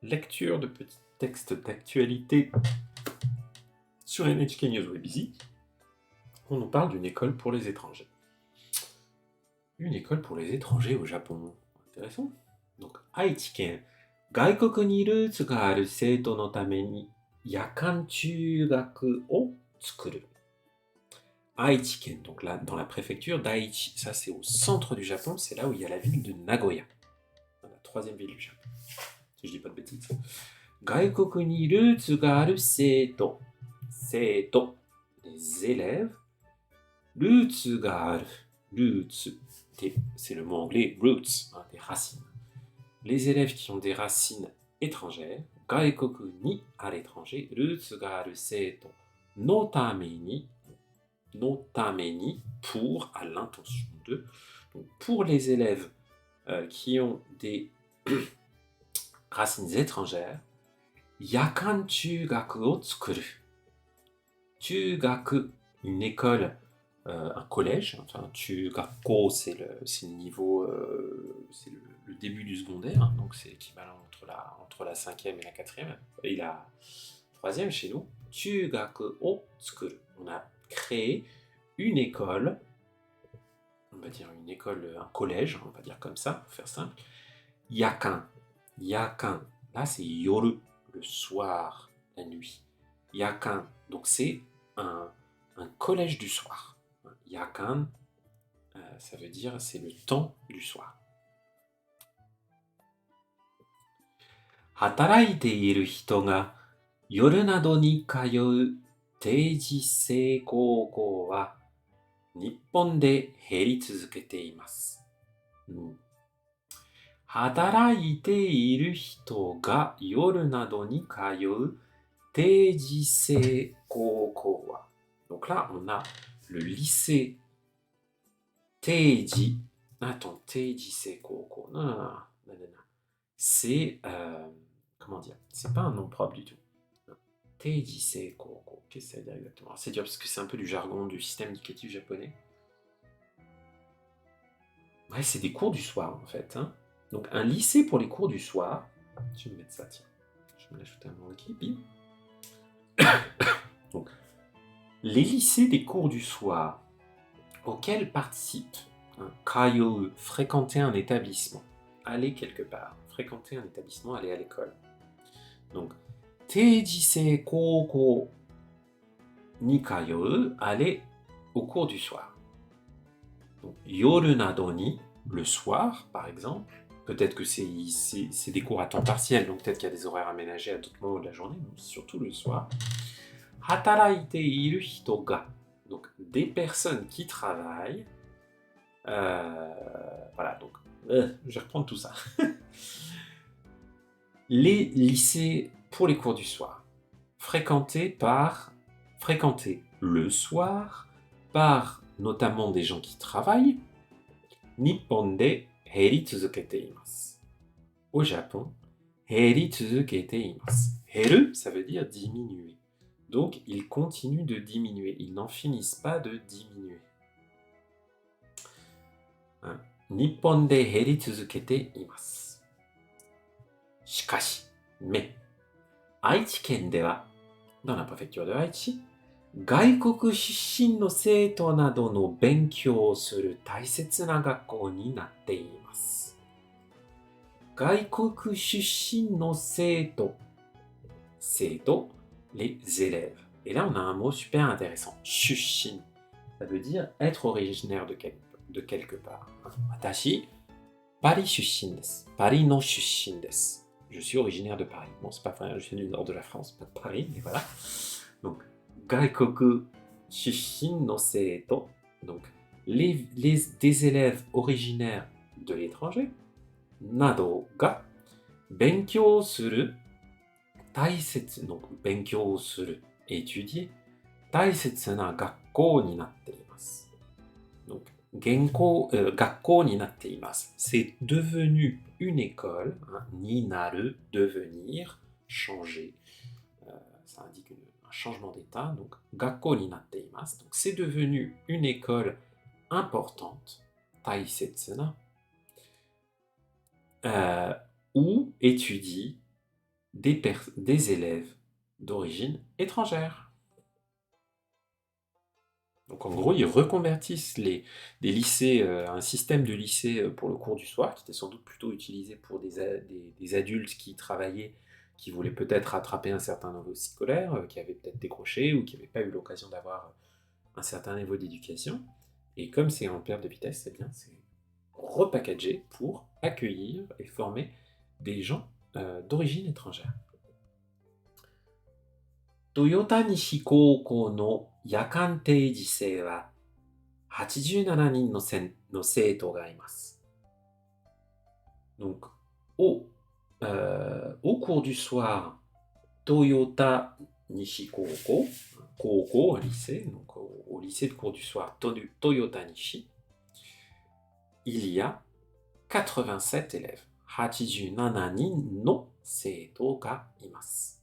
lecture de petits textes d'actualité sur NHK News Webizy. On nous parle d'une école pour les étrangers. Une école pour les étrangers au Japon. Intéressant. Donc, Aichi-ken, 外国にルーツがある生徒のために夜間中学を作る。Aichi-ken, donc là, dans la préfecture d'Aichi, ça c'est au centre du Japon, c'est là où il y a la ville de Nagoya, la troisième ville du Japon, si je dis pas de bêtises. 外国にルーツがある生徒、les élèves, ルーツがある、roots, c'est le mot anglais roots, des racines. Les élèves qui ont des racines étrangères, 外国に à l'étranger, ルーツがある生徒のために pour, à l'intention de. Donc, pour les élèves qui ont des racines étrangères, yakan chugaku o tsukuru. Chugaku, une école, un collège, enfin, chugakko, c'est le niveau, c'est le début du secondaire, hein, donc c'est l'équivalent entre la 5e et la 4e, et la 3e chez nous. Chugaku o tsukuru. On a créé une école, on va dire une école, un collège, on va dire comme ça, pour faire simple. Yakan, là c'est yoru, le soir, la nuit. Yakan, donc c'est un collège du soir. Yakan, ça veut dire c'est le temps du soir. Hataraite iru hito ga yoru nado ni kayou teiji sei koukou wa 日本で減り続けています。働いている人が夜などに通う定時制高校は。Donc là, on a le lycée Teiji. Attends, Teiji Sei Koukou. Non. C'est, comment dire, c'est pas un nom propre du tout. Teiji Sei Koukou. Qu'est-ce que ça veut dire exactement? C'est dur parce que c'est un peu du jargon du système éducatif japonais. Ouais, c'est des cours du soir en fait. Hein. Donc un lycée pour les cours du soir. Je vais me mettre ça, tiens. Je vais me l'ajouter à mon équipe. Donc, les lycées des cours du soir auxquels participent kayo, fréquenter un établissement, aller quelque part, fréquenter un établissement, aller à l'école. Donc, teijisei koukou ni kayou, aller au cours du soir. Donc, yoru nado ni, le soir par exemple, peut-être que c'est des cours à temps partiel, donc peut-être qu'il y a des horaires aménagés à d'autres moments de la journée, mais surtout le soir. Hataraite iru hito ga, donc des personnes qui travaillent. Voilà, donc je vais reprendre tout ça. Les lycées pour les cours du soir, fréquentés le soir par notamment des gens qui travaillent. Nippon de heri tsuzukete imasu. Au Japon, heri tsuzukete imasu. Heru, ça veut dire diminuer. Donc, ils continuent de diminuer. Ils n'en finissent pas de diminuer. Nippon de heri tsuzukete imasu. Shikashi, mais, Aichi-ken de wa, dans la préfecture de Aichi, 外国出身の生徒などの勉強をする大切な学校になっています。外国出身の生徒、les élèves. Et là, on a un mot super intéressant, shushin. Ça veut dire être originaire de quelque part. Watashi, Paris shushin desu. Paris no shushin desu. Je suis originaire de Paris. Bon, c'est pas vrai, je viens du nord de la France, pas de Paris, mais voilà. Donc, gaikoku shushin no seito. Donc, des élèves originaires de l'étranger. Nado ga benkyou suru. Taisetsu, donc benkyou suru, étudier. Taisetsu na gakkou ni natte imasu. Donc, gakkou ni natte imasu. C'est devenu une école, ni naru, devenir, changer. Ça indique un changement d'état. Donc, gakkou ni natte imasu. Donc, c'est devenu une école importante. Taisetsu na. Où étudie des élèves d'origine étrangère. Donc en gros, ils reconvertissent des lycées, un système de lycée pour le cours du soir, qui était sans doute plutôt utilisé pour des adultes qui travaillaient, qui voulaient peut-être rattraper un certain niveau scolaire, qui avaient peut-être décroché ou qui n'avaient pas eu l'occasion d'avoir un certain niveau d'éducation. Et comme c'est en perte de vitesse, eh bien c'est repackagé pour accueillir et former des gens d'origine étrangère. Toyota Nishi Koukou no yakan teiji sei wa 87人の生徒がいます。Donc, au cours du soir, Toyota Nishi Koukou, un lycée, donc au lycée de cours du soir Toyota Nishi, il y a 87 élèves. 87人の生徒がいます。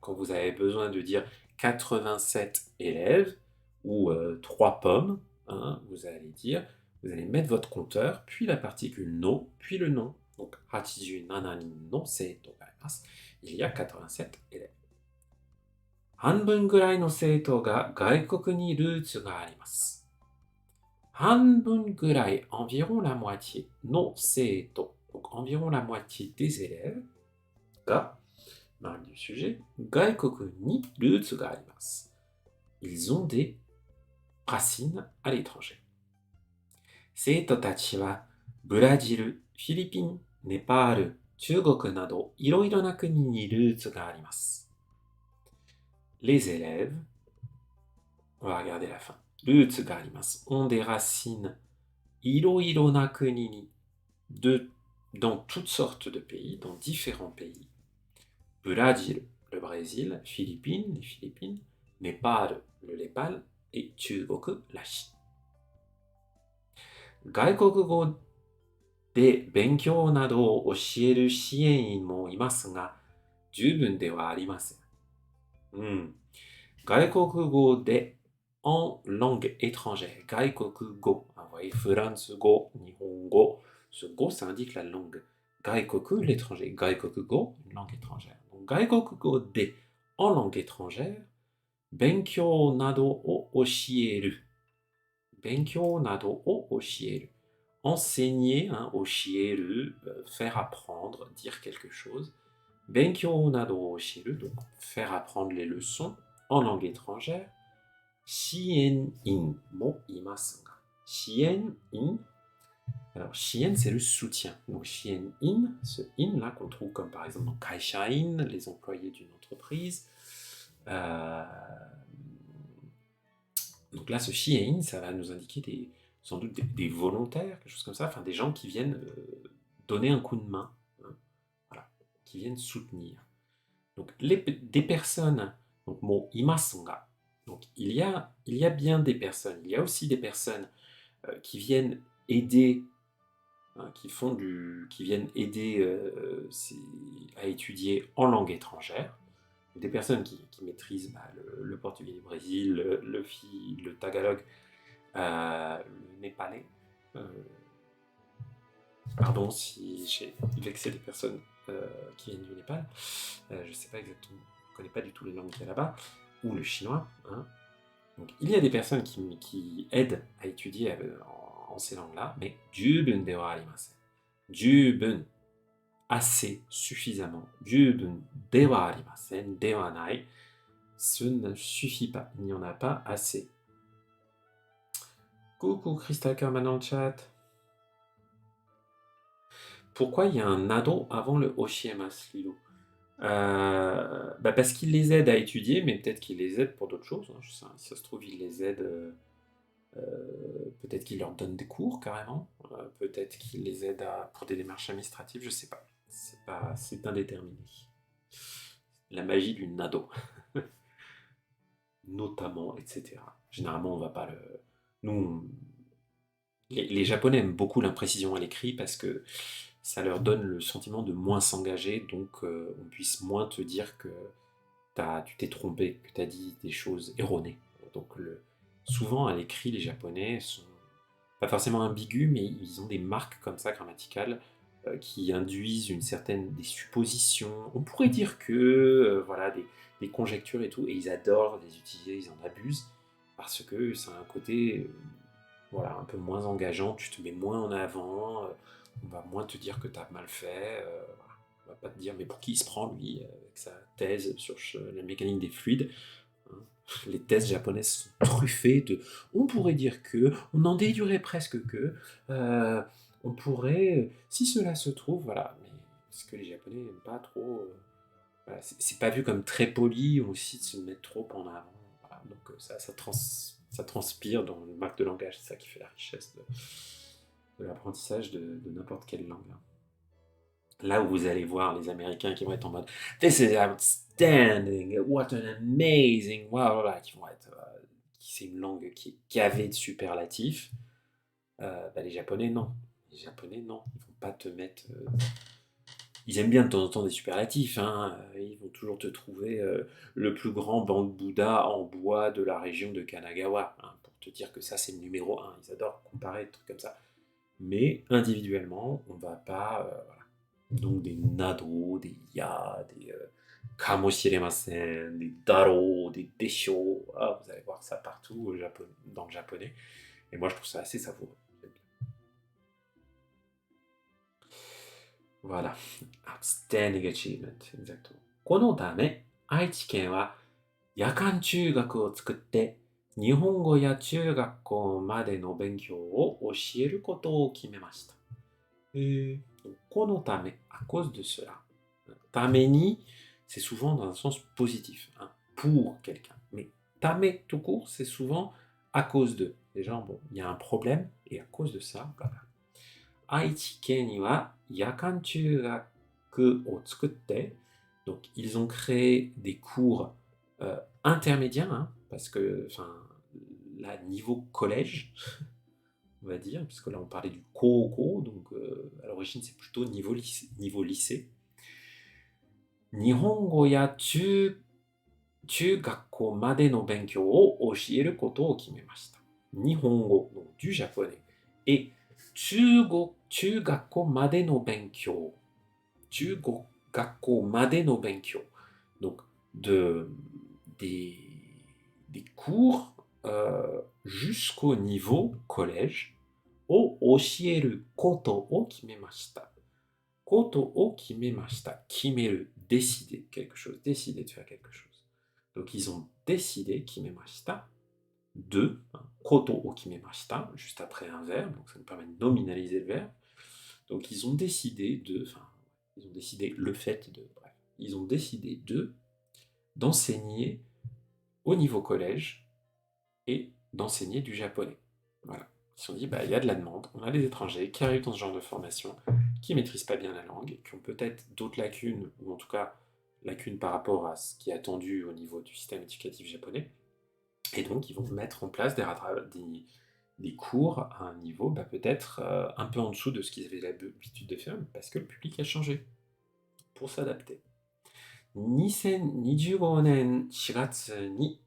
Quand vous avez besoin de dire 87 élèves ou 3 pommes, hein, vous allez mettre votre compteur, puis la particule no, puis le nom. Donc 87人の生徒がいます。Il y a 87 élèves. 半分ぐらいの生徒が外国にルーツがあります。半分ぐらい, environ la moitié, no seito, donc environ la moitié des élèves, ga, marque du sujet, gaikoku ni roots ga arimasu. Ils ont des racines à l'étranger. Seito tachi wa Brésil, Philippines, Népal, Chugoku nado iroiro na kuni ni roots ga arimasu. Les élèves, on va regarder la fin. Roots ga arimasu ont des racines iroiro na kuni ni, dans toutes sortes de pays, dans différents pays. Brésil, le Brésil, Philippines, les Philippines, Népal, le Népal, et Chugoku, la Chine. 外国語で勉強などを教える支援員もいますが、十分ではありません。外国語で en langue étrangère, 外国語, vous voyez, フランス語, 日本語, ce go, ça indique la langue. 外国, l'étranger. 外国語, une langue étrangère. Donc, 外国語で en langue étrangère, 勉強などを教える。勉強などを教える。Enseigner, hein, 教える, faire apprendre, dire quelque chose. 勉強などを教える, donc faire apprendre les leçons en langue étrangère. 支援員もいますが。支援員, alors, shien, c'est le soutien. Donc, shien in, ce in là qu'on trouve comme par exemple dans kaishain, les employés d'une entreprise. Donc là, ce shien, ça va nous indiquer sans doute des volontaires, quelque chose comme ça, enfin des gens qui viennent donner un coup de main, hein, voilà, qui viennent soutenir. Donc, des personnes, donc mot imasunga. Donc, il y a bien des personnes, il y a aussi des personnes qui viennent aider. Qui viennent aider à étudier en langue étrangère. Des personnes qui maîtrisent le portugais du Brésil, le tagalog, le népalais. Pardon si j'ai vexé des personnes qui viennent du Népal. Je ne sais pas exactement, je ne connais pas du tout les langues qu'il y a là-bas, ou le chinois. Hein. Donc, il y a des personnes qui aident à étudier en ces langues-là, mais jubun de wa arimasen. Jubun, assez, suffisamment. Jubun de wa arimasen, de wa nai. Ce ne suffit pas, il n'y en a pas assez. Coucou Crystal Kerman dans le chat. Pourquoi il y a un ado avant le Oshiemasu, Lilo? Parce qu'il les aide à étudier, mais peut-être qu'il les aide pour d'autres choses. Hein. Si ça se trouve, il les aide... peut-être qu'il leur donne des cours carrément, peut-être qu'il les aide pour des démarches administratives, je sais pas. C'est indéterminé. La magie du nado. Notamment, etc. Généralement, on va pas le... Nous, les Japonais aiment beaucoup l'imprécision à l'écrit parce que ça leur donne le sentiment de moins s'engager, donc on puisse moins te dire que tu t'es trompé, que tu as dit des choses erronées. Donc souvent à l'écrit, les Japonais sont pas forcément ambigus, mais ils ont des marques comme ça grammaticales qui induisent des suppositions. On pourrait dire que, voilà, des conjectures et tout, et ils adorent les utiliser, ils en abusent, parce que c'est un côté, voilà, un peu moins engageant, tu te mets moins en avant, on va moins te dire que tu as mal fait, voilà. On va pas te dire, mais pour qui il se prend, lui, avec sa thèse sur la mécanique des fluides, hein. Les thèses japonaises sont truffées de on pourrait dire que, on en déduirait presque que, euh, on pourrait, si cela se trouve, voilà. Mais parce que les Japonais n'aiment pas trop, voilà, c'est pas vu comme très poli aussi de se mettre trop en avant. Voilà. Donc ça transpire dans le marque de langage, c'est ça qui fait la richesse de l'apprentissage de n'importe quelle langue, hein. Là où vous allez voir les Américains qui vont être en mode This is outstanding, what an amazing, wow, voilà, qui vont être, c'est une langue qui est gavée de superlatifs. Bah, les Japonais, non. Les Japonais, non. Ils vont pas te mettre. Ils aiment bien de temps en temps des superlatifs, hein. Ils vont toujours te trouver le plus grand banc de Bouddha en bois de la région de Kanagawa, hein, pour te dire que ça, c'est le numéro un. Ils adorent comparer des trucs comme ça. Mais individuellement, on va pas. Voilà. Donc des nado, des ya, des kamoshiremasen, des daro, des desho. Ah, vous allez voir ça partout dans le japonais. Et moi, je trouve ça assez savoureux. Voilà. Outstanding achievement. Exactement. このため、愛知県は夜間中学を作って、日本語や中学校までの勉強を教えることを決めました。このため, à cause de cela. ために, c'est souvent dans un sens positif, hein, pour quelqu'un. Mais ため tout court, c'est souvent à cause de. Les gens, bon, il y a un problème, et à cause de ça, voilà. 愛知県には夜間中学を作って, donc ils ont créé des cours intermédiaires, hein, parce que, enfin, là, niveau collège, on va dire, puisque là on parlait du Kōkō, donc à l'origine c'est plutôt niveau lycée. Nihongo ya chugakko made no benkyō o oshieru koto o kimemashita. Nihongo, donc du japonais, et chugakko made no benkyō. Chugakko made no benkyō. Donc des cours jusqu'au niveau collège. O oshieru koto o kimemashita. Koto o kimemashita. Kimeru, décider quelque chose, décider de faire quelque chose. Donc ils ont décidé, kimemashita, de, hein, koto o kimemashita, juste après un verbe, donc ça nous permet de nominaliser le verbe. Donc ils ont décidé ils ont décidé le fait de, bref, ils ont décidé d'enseigner au niveau collège et d'enseigner du japonais. Voilà. Ils se sont dit, bah, il y a de la demande, on a des étrangers qui arrivent dans ce genre de formation, qui ne maîtrisent pas bien la langue, qui ont peut-être d'autres lacunes, ou en tout cas lacunes par rapport à ce qui est attendu au niveau du système éducatif japonais, et donc ils vont mettre en place des cours à un niveau peut-être un peu en dessous de ce qu'ils avaient l'habitude de faire, parce que le public a changé, pour s'adapter. 2025年4月に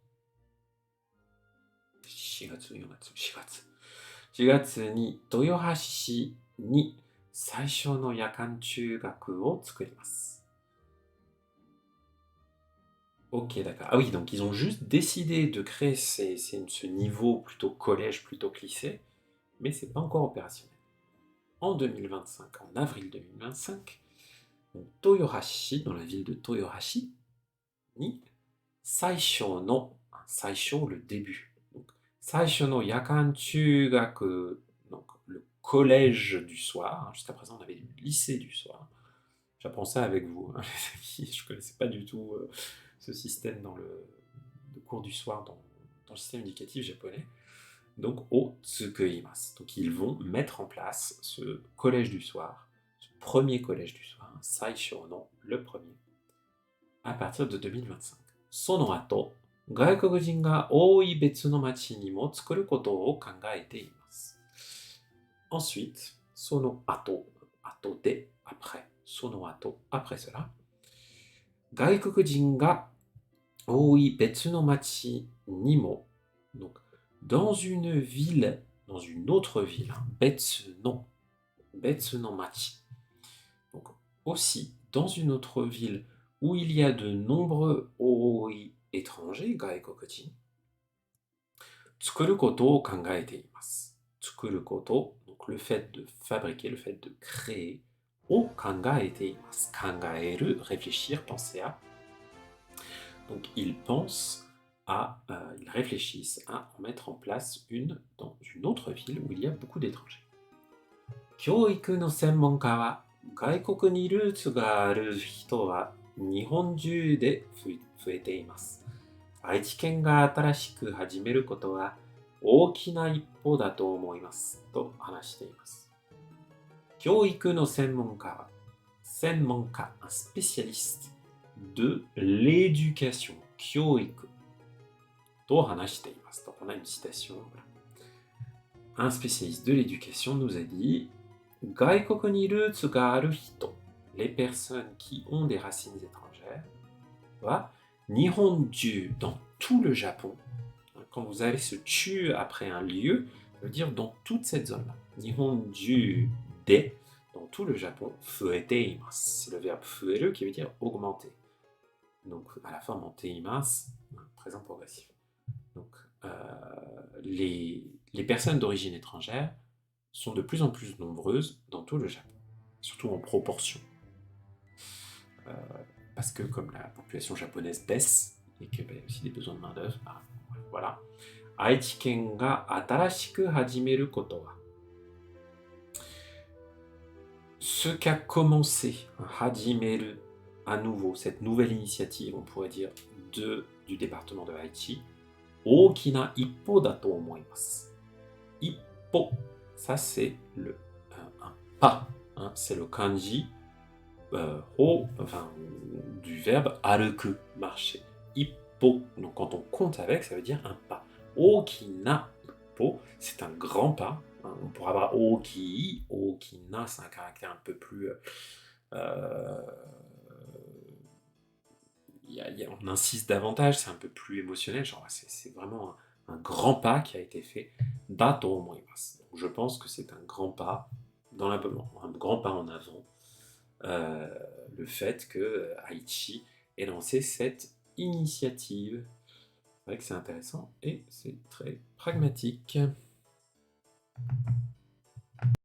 豊橋市に最初の夜間中学を作ります。Ok, d'accord. Ah oui, donc ils ont juste décidé de créer ce niveau plutôt collège, plutôt que lycée, mais c'est pas encore opérationnel. En 2025, en avril 2025, donc Toyohashi, dans la ville de Toyohashi, ni Saisho no, Saisho le début. Donc, Saisho no yakan chugaku, donc le collège du soir. Jusqu'à présent, on avait le lycée du soir. J'apprends ça avec vous, hein, les amis. Je ne connaissais pas du tout ce système de cours du soir dans le système éducatif japonais. Donc, o tsukeimasu. Donc, ils vont mettre en place ce collège du soir, ce premier collège du soir, Saisho no, le premier, à partir de 2025. Sono ato, 外国人が多い別の町にも作ることを考えています。Ensuite, sono ato, ato de, après, sono ato, après cela, 外国人が多い別の町にも, donc dans une ville, dans une autre ville, betsu no machi, aussi, dans une autre ville où il y a de nombreux oi étrangers, gaikokujin, tsukuru koto o kangaete imasu. Tsukuru koto, donc le fait de fabriquer, le fait de créer, o kangaete imasu. Kangaeru, réfléchir, penser à. Donc ils pensent ils réfléchissent à en mettre en place une dans une autre ville où il y a beaucoup d'étrangers. Kyōiku no senmonka wa gaikoku ni roots ga aru hito wa nihon juu de fuete imasu. Aichi ken ga atarashiku hajimeru koto wa oki na ippo da to omoimasu to hanashite imasu. Kyōiku no senmonka wa senmonka, un spécialiste de l'éducation. Kyoiku. To hanashite imasu. Donc on a une citation. Voilà. Un spécialiste de l'éducation nous a dit Gaikoku ni roots ga aru hito. Les personnes qui ont des racines étrangères. Wa nihonju, dans tout le Japon. Quand vous allez se tuer après un lieu, ça veut dire dans toute cette zone-là. Nihonju de, dans tout le Japon, fuete imasu. C'est le verbe fueru qui veut dire augmenter. Donc à la forme en teimas, présent progressif. Donc les personnes d'origine étrangère sont de plus en plus nombreuses dans tout le Japon, surtout en proportion. Parce que comme la population japonaise baisse et qu'il y a aussi des besoins de main-d'œuvre, voilà. Aichi ken ga atarashiku hajimeru koto wa. Ce qu'a commencé hajimeru, à nouveau, cette nouvelle initiative, on pourrait dire, du département de Aichi, okina ippo da to omoimasu. Ippo, ça c'est un pas, hein, c'est le kanji du verbe aruku, marcher. Ippo, donc quand on compte avec, ça veut dire un pas. Okina ippo, c'est un grand pas. Hein, on pourra avoir oki, okina, c'est un caractère un peu plus on insiste davantage, c'est un peu plus émotionnel, genre c'est vraiment un grand pas qui a été fait. Dato omoimasu. Je pense que c'est un grand pas un grand pas en avant. Le fait que Aichi ait lancé cette initiative. C'est vrai que c'est intéressant et c'est très pragmatique.